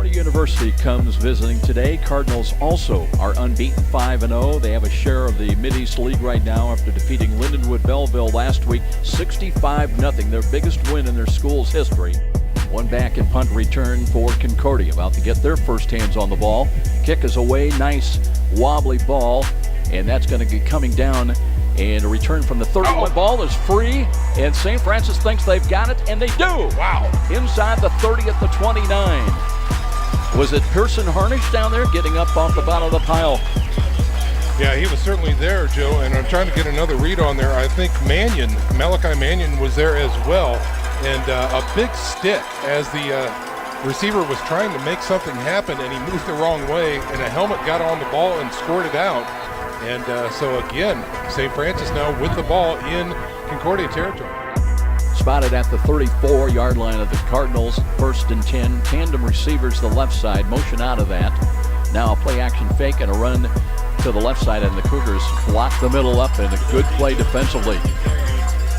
Concordia University comes visiting today. Cardinals also are unbeaten 5-0. They have a share of the Mid-East League right now after defeating Lindenwood Belleville last week 65-0, their biggest win in their school's history. One back and punt return for Concordia, about to get their first hands on the ball. Kick is away, nice wobbly ball, and that's going to be coming down. And a return from the 31 ball is free, and St. Francis thinks they've got it, and they do. Wow. Inside the 30 at the 29. Was it Pearson Harnish down there getting up off the bottom of the pile? Yeah, he was certainly there, Joe, and I'm trying to get another read on there. I think Malachi Mannion was there as well, and a big stick as the receiver was trying to make something happen, and he moved the wrong way, and a helmet got on the ball and scored it out. And so again, St. Francis now with the ball in Concordia territory. Spotted at the 34-yard line of the Cardinals, 1st and 10. Tandem receivers the left side, motion out of that. Now a play-action fake and a run to the left side, and the Cougars block the middle up, and a good play defensively.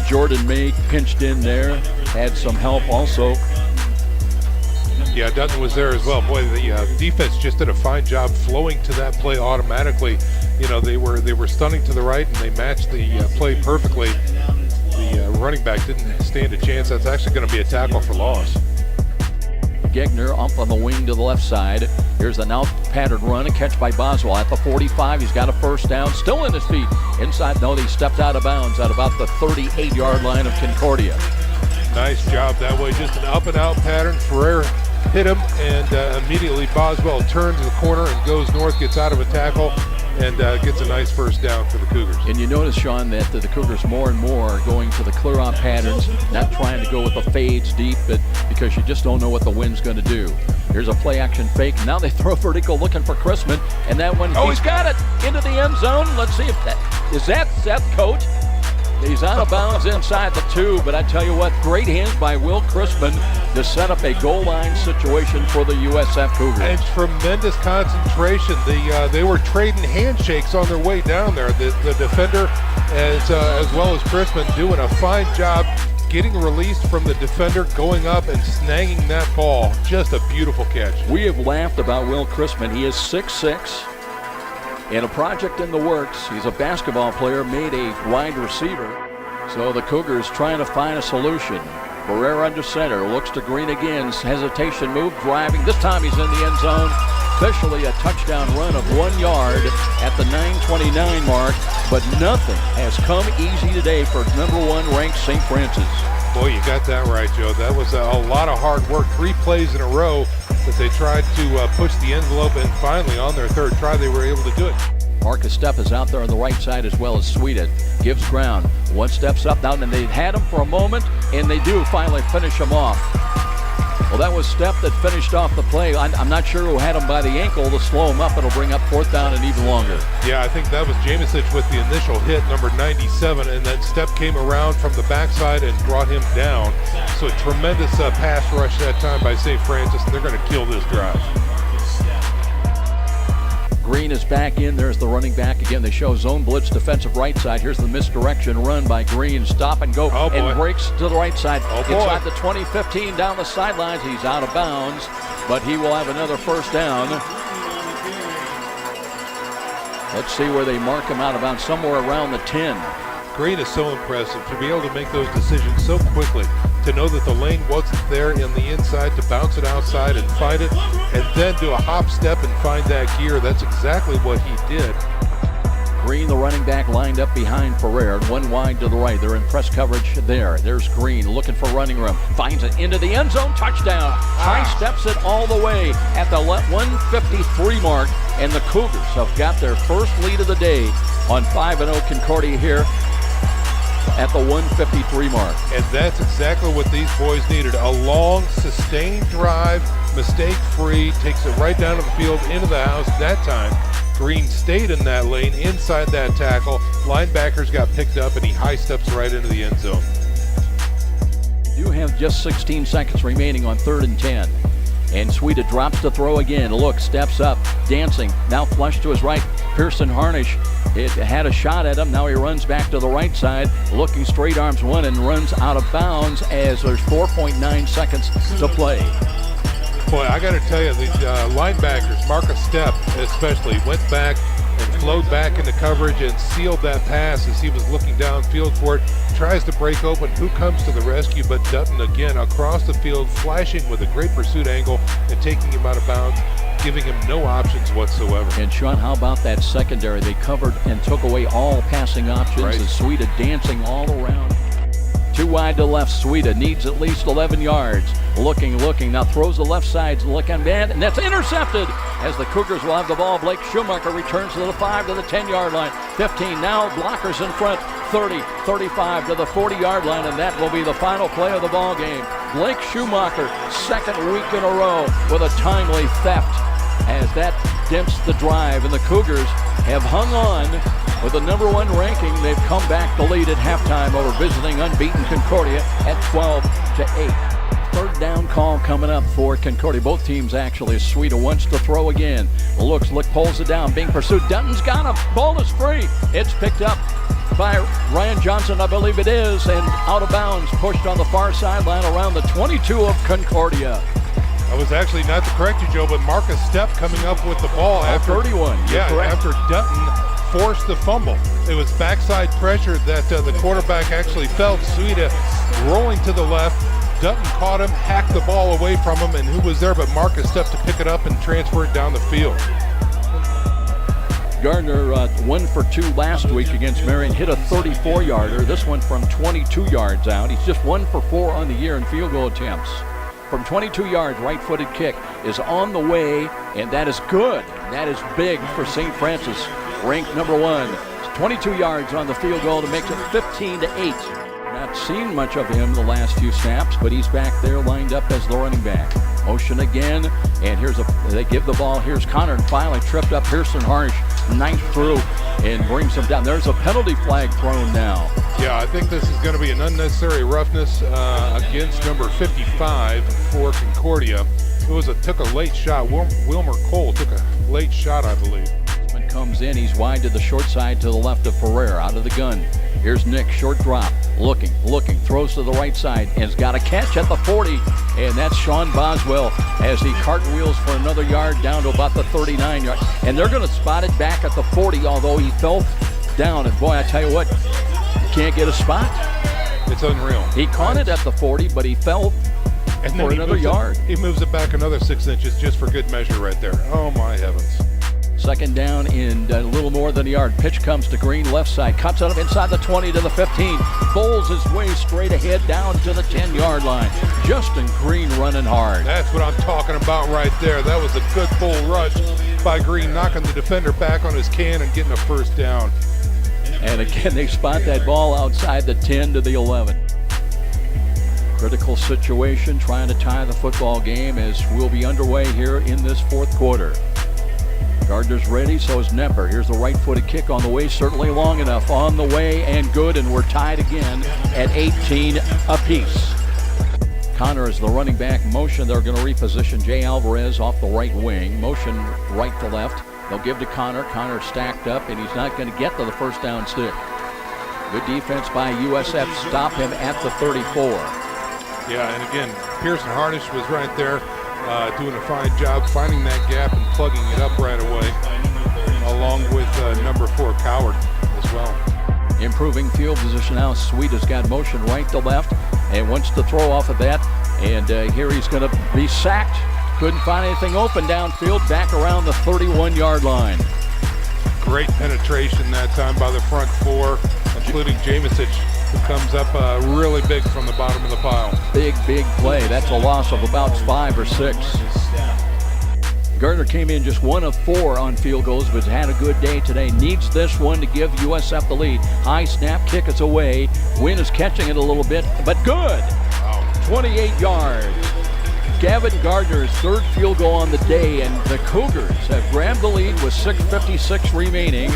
Jordan May pinched in there, had some help also. Yeah, Dutton was there as well. Boy, the defense just did a fine job flowing to that play automatically. You know, they were stunning to the right, and they matched the play perfectly. The running back didn't stand a chance. That's actually going to be a tackle for loss. Gegner up on the wing to the left side. Here's the now pattern run, a catch by Boswell at the 45. He's got a first down, still in his feet. Inside, no, he stepped out of bounds at about the 38-yard line of Concordia. Nice job that way, just an up-and-out pattern. Ferrer hit him, and immediately Boswell turns the corner and goes north, gets out of a tackle, and gets a nice first down for the Cougars. And you notice, Sean, that the Cougars more and more are going to the clear-out patterns, not trying to go with the fades deep, but because you just don't know what the wind's going to do. Here's a play-action fake. Now they throw vertical looking for Chrisman, and that one, he's got it into the end zone. Let's see if that is Seth Coach. He's out of bounds inside the 2, but I tell you what, great hands by Will Chrisman to set up a goal line situation for the USF Cougars. And tremendous concentration. They were trading handshakes on their way down there. The defender, as well as Chrisman, doing a fine job getting released from the defender, going up and snagging that ball. Just a beautiful catch. We have laughed about Will Chrisman. He is 6'6". And a project in the works. He's a basketball player, made a wide receiver. So the Cougars trying to find a solution. Barrera under center, looks to Green again. Hesitation move, driving. This time he's in the end zone. Officially a touchdown run of 1 yard at the 9:29 mark. But nothing has come easy today for #1 ranked St. Francis. Boy, you got that right, Joe. That was a lot of hard work. 3 plays in a row that they tried to push the envelope, and finally on their 3rd try they were able to do it. Marcus Stepp is out there on the right side as well as Suida. Gives ground. One steps up now, and they had him for a moment, and they do finally finish him off. Well, that was Stepp that finished off the play. I'm not sure who had him by the ankle to slow him up. It'll bring up 4th down and even longer. Yeah, I think that was Jamesich with the initial hit, number 97, and then Stepp came around from the backside and brought him down. So a tremendous pass rush that time by St. Francis, and they're going to kill this drive. Green is back in. There's the running back again. They show zone blitz defensive right side. Here's the misdirection run by Green. Stop and go, and breaks to the right side. Inside the 20-15 down the sidelines. He's out of bounds, but he will have another first down. Let's see where they mark him out, about somewhere around the 10. Green is so impressive to be able to make those decisions so quickly, to know that the lane wasn't there in the inside, to bounce it outside and find it, and then do a hop step and find that gear. That's exactly what he did. Green, the running back, lined up behind Ferrer, and 1 wide to the right. They're in press coverage there. There's Green looking for running room. Finds it into the end zone. Touchdown. High steps it all the way at the 1:53 mark, and the Cougars have got their first lead of the day on 5-0 Concordia here at the 1:53 mark. And that's exactly what these boys needed. A long, sustained drive, mistake-free, takes it right down to the field, into the house. That time, Green stayed in that lane, inside that tackle. Linebackers got picked up, and he high steps right into the end zone. You have just 16 seconds remaining on 3rd and 10. And Suida drops to throw again. Look, steps up, dancing, now flush to his right. Pearson Harnish, it had a shot at him. Now he runs back to the right side, looking straight arms one, and runs out of bounds as there's 4.9 seconds to play. Boy, I got to tell you, the linebackers, Marcus Stepp especially, went back and flowed back into coverage and sealed that pass as he was looking downfield for it. Tries to break open. Who comes to the rescue but Dutton again across the field, flashing with a great pursuit angle and taking him out of bounds, giving him no options whatsoever. And Sean, how about that secondary? They covered and took away all passing options. Right. And Suida dancing all around. Too wide to left. Suida needs at least 11 yards. Looking. Now throws the left side. Looking, man, and that's intercepted. As the Cougars will have the ball. Blake Schumacher returns to the 5 to the 10-yard line. 15 now. Blockers in front. 30, 35 to the 40-yard line, and that will be the final play of the ball game. Blake Schumacher, second week in a row with a timely theft. As that dents the drive, and the Cougars have hung on with the #1 ranking. They've come back to lead at halftime over visiting unbeaten Concordia at 12-8. Third down call coming up for Concordia. Both teams actually. Suida wants to throw again. Look, pulls it down, being pursued. Dutton's got him. Ball is free. It's picked up by Ryan Johnson, I believe it is, and out of bounds, pushed on the far sideline around the 22 of Concordia. I was actually not to correct you, Joe, but Marcus Stepp coming up with the ball after 31. Yeah, after Dutton forced the fumble. It was backside pressure that the quarterback actually felt. Suida rolling to the left. Dutton caught him, hacked the ball away from him, and who was there but Marcus Stepp to pick it up and transfer it down the field. Gardner 1 for 2 last week against Marion, hit a 34-yarder. This one from 22 yards out. He's just 1 for 4 on the year in field goal attempts. From 22 yards, right-footed kick is on the way, and that is good. That is big for St. Francis, ranked #1. It's 22 yards on the field goal to make it 15-8. Not seen much of him the last few snaps, but he's back there lined up as the running back. Motion again, and they give the ball. Here's Connor, and finally tripped up Pearson Harnish, ninth through, and brings him down. There's a penalty flag thrown now. Yeah, I think this is going to be an unnecessary roughness against number 55 for Concordia. Took a late shot. Wilmer Cole took a late shot, I believe. Comes in, he's wide to the short side to the left of Ferrer, out of the gun. Here's Nick, short drop, looking, throws to the right side, and has got a catch at the 40, and that's Sean Boswell as he cartwheels for another yard down to about the 39 yard. And they're going to spot it back at the 40, although he fell down, and boy, I tell you what, you can't get a spot. It's unreal. He caught it at the 40, but he fell and for another yard. He moves it back another 6 inches just for good measure right there. Oh my heavens. Second down in a little more than a yard. Pitch comes to Green, left side. Cuts it up inside the 20 to the 15. Bowls his way straight ahead down to the 10-yard line. Justin Green running hard. That's what I'm talking about right there. That was a good bull rush by Green, knocking the defender back on his can and getting a first down. And again, they spot that ball outside the 10 to the 11. Critical situation, trying to tie the football game as we'll be underway here in this fourth quarter. Gardner's ready, so is Nepper. Here's the right-footed kick on the way, certainly long enough. On the way and good, and we're tied again at 18 apiece. Connor is the running back. Motion, they're going to reposition Jay Alvarez off the right wing. Motion right to left. They'll give to Connor. Connor stacked up, and he's not going to get to the first down stick. Good defense by USF. Stop him at the 34. Yeah, and again, Pearson Harnish was right there. Doing a fine job finding that gap and plugging it up right away, along with number 4 Cowherd as well. Improving field position now. Suida's got motion right to left and wants to throw off of that. And here he's going to be sacked. Couldn't find anything open downfield. Back around the 31-yard line. Great penetration that time by the front 4, including Jamesic, who comes up really big from the bottom of the pile. Big play. That's a loss of about 5 or 6. Gardner came in just 1 of 4 on field goals, but had a good day today. Needs this one to give USF the lead. High snap, kick is away. Wynn is catching it a little bit, but good. Wow. 28 yards. Gavin Gardner's third field goal on the day, and the Cougars have grabbed the lead with 6:56 remaining.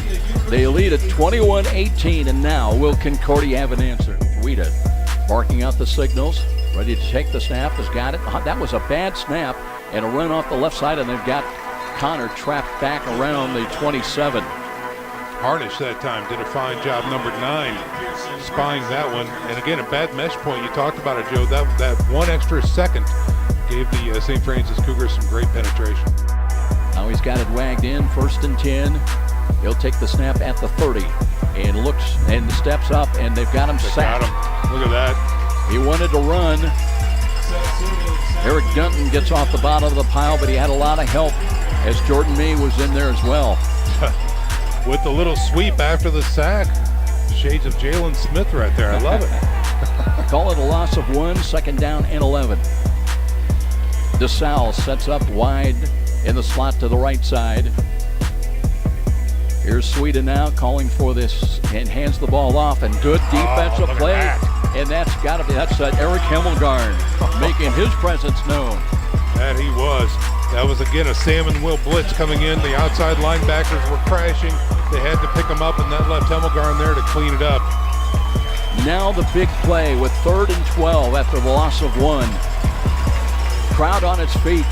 They lead at 21-18, and now will Concordia have an answer? Suida barking out the signals, ready to take the snap, has got it. That was a bad snap, and a run off the left side, and they've got Connor trapped back around the 27. Harnish that time did a fine job, number 9, spying that one. And again, a bad mesh point. You talked about it, Joe. That one extra second gave the St. Francis Cougars some great penetration. Now he's got it wagged in, 1st and 10. He'll take the snap at the 30 and looks and steps up, and they've got him sacked. Got him. Look at that. He wanted to run. Eric Dunton gets off the bottom of the pile, but he had a lot of help as Jordan Mee was in there as well. With the little sweep after the sack. Shades of Jalen Smith right there. I love it. Call it a loss of 1, 2nd down and 11. DeSalle sets up wide in the slot to the right side. Here's Suida now calling for this and hands the ball off, and good defensive play. And that's Eric Himmelgarn making his presence known. That he was. That was again a Sam and Will blitz coming in. The outside linebackers were crashing. They had to pick him up, and that left Himmelgarn there to clean it up. Now the big play with 3rd and 12 after the loss of 1. Crowd on its feet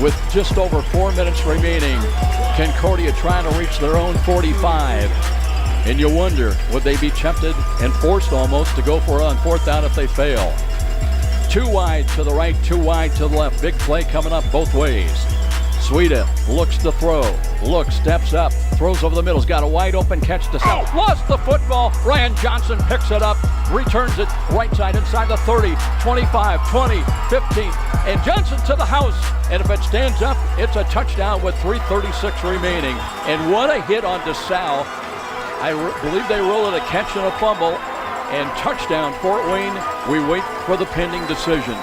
with just over 4 minutes remaining. Concordia trying to reach their own 45. And you wonder, would they be tempted and forced almost to go for it on 4th down if they fail? 2 wide to the right, 2 wide to the left. Big play coming up both ways. Suida looks to throw, steps up, throws over the middle. He's got a wide open catch to South. Lost the football. Ryan Johnson picks it up, returns it right side inside the 30, 25, 20, 15, and Johnson to the house. And if it stands up, it's a touchdown with 3:36 remaining. And what a hit on DeSalle. I believe they ruled it a catch and a fumble. And touchdown, Fort Wayne. We wait for the pending decision.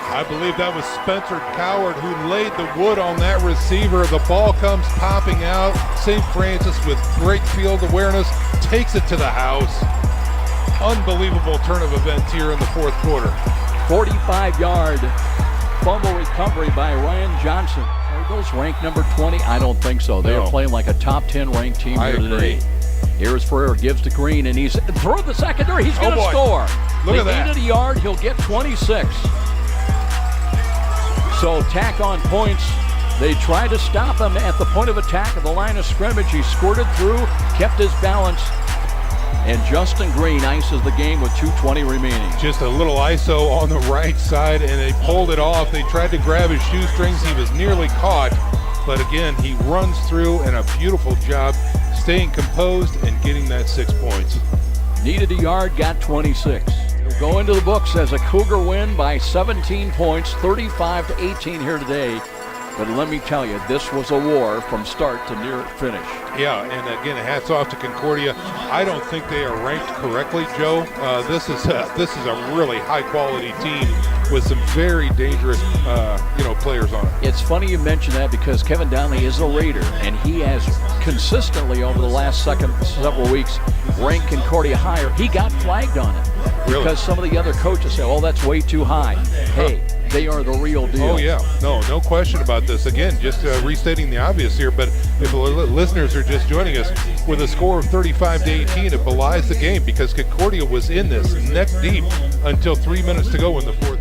I believe that was Spencer Cowherd who laid the wood on that receiver. The ball comes popping out. St. Francis with great field awareness takes it to the house. Unbelievable turn of events here in the 4th quarter. 45-yard fumble recovery by Ryan Johnson. Are those ranked number 20? I don't think so. They are playing like a top 10 ranked team here today. Here's Ferrer, gives to Green, and he's through the secondary. He's going to score. Look at that. They needed a yard. He'll get 26. So tack on points. They tried to stop him at the point of attack at the line of scrimmage. He squirted through, kept his balance, and Justin Green ices the game with 2:20 remaining. Just a little ISO on the right side, and they pulled it off. They tried to grab his shoestrings. He was nearly caught, but again, he runs through, and a beautiful job staying composed and getting that 6 points. Needed a yard, got 26. It'll go into the books as a Cougar win by 17 points, 35-18 here today. But let me tell you, this was a war from start to near finish. Yeah, and again, hats off to Concordia. I don't think they are ranked correctly, Joe. This is a really high-quality team with some very dangerous, players on it. It's funny you mention that because Kevin Donley is a Raider, and he has consistently over the last several weeks ranked Concordia higher. He got flagged on it because some of the other coaches say, "Oh, that's way too high." Hey. They are the real deal. Oh, yeah. No question about this. Again, just restating the obvious here, but if the listeners are just joining us, with a score of 35-18, it belies the game because Concordia was in this neck deep until 3 minutes to go in the 4th.